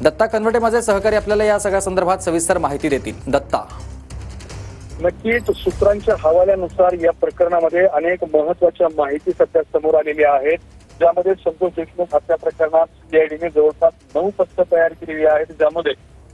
दत्ता कनवटे माझे सहकारी आपल्याला या सगळ्या संदर्भात सविस्तर माहिती देतील। दत्ता, नक्कीच सूत्रांच्या हवाल्यानुसार या प्रकरणामध्ये अनेक महत्वाच्या माहिती सध्या समोर आलेल्या आहेत, ज्यामध्ये संतोष देशमुख हत्या प्रकरणात सीआयडीने जवळपास 9 पथकं तयार केलेली आहेत, ज्यामध्ये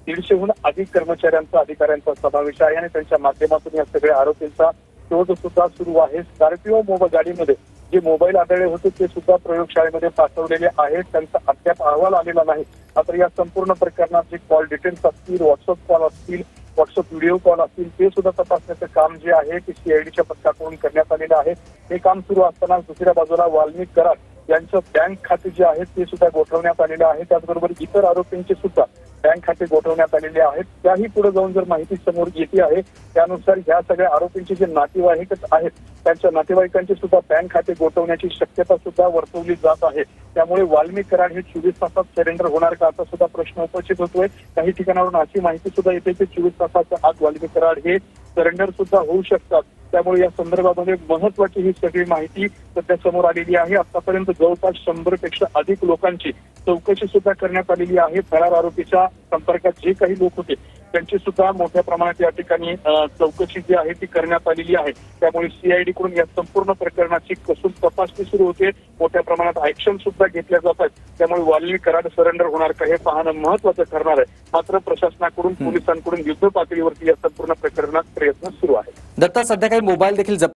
150हून अधिक कर्मचाऱ्यांचा अधिकाऱ्यांचा समावेश आहे आणि त्यांच्या माध्यमातून या सगळ्या आरोपींचा शोध सुद्धा सुरू आहे। स्कॉर्पिओ गाडीमध्ये जे मोबाईल आढळले होते ते सुद्धा प्रयोगशाळेमध्ये पाठवलेले आहेत, त्यांचा अद्याप अहवाल आलेला नाही। मात्र या संपूर्ण प्रकरणात जे कॉल डिटेल्स असतील, व्हॉट्सअप कॉल असतील, व्हॉट्सअप व्हिडिओ कॉल असतील, ते सुद्धा तपासण्याचं काम जे आहे ते सीआयडीच्या पथकाकडून करण्यात आलेलं आहे। हे काम सुरू असताना दुसऱ्या बाजूला वाल्मिक कराड यांचं बँक खाते जे आहेत ते सुद्धा गोठवण्यात आलेलं आहे। त्याचबरोबर इतर आरोपींचे सुद्धा बँक खाते गोठवण्यात आलेले आहेत। त्याही पुढे जाऊन जर माहिती समोर येते आहे त्यानुसार ह्या सगळ्या आरोपींचे जे नातेवाईक आहेत त्यांच्या नातेवाईकांचे सुद्धा बँक खाते गोठवण्याची शक्यता सुद्धा वर्तवली जात आहे। त्यामुळे वाल्मिक कराड हे 24 तासात सरेंडर होणार का असा सुद्धा प्रश्न उपस्थित होतोय। काही ठिकाणावरून अशी माहिती सुद्धा येते की 24 तासाच्या आत वाल्मिक कराड हे सरेंडर सुद्धा होऊ शकतात। त्यामुळे या संदर्भामध्ये महत्वाची ही सगळी माहिती सध्या समोर आलेली आहे। आतापर्यंत जवळपास 100 पेक्षा अधिक लोकांची चौकशी सुद्धा करण्यात आलेली आहे। फरार आरोपीच्या संपर्कात जे काही लोक होते त्यांची सुद्धा मोठ्या प्रमाणात या ठिकाणी चौकशी जी आहे ती करण्यात आलेली आहे। त्यामुळे सीआयडी कडून या संपूर्ण प्रकरणाची कसून तपासणी सुरू होते, मोठ्या प्रमाणात ऍक्शन सुद्धा घेतल्या जातात। त्यामुळे वाल्मिक कराड सरेंडर होणार का हे पाहणं महत्वाचं ठरणार आहे। मात्र प्रशासनाकडून पोलिसांकडून युद्ध पातळीवरती या संपूर्ण प्रकरणात प्रयत्न सुरू आहे। दत्ता, सध्या काही मोबाईल देखील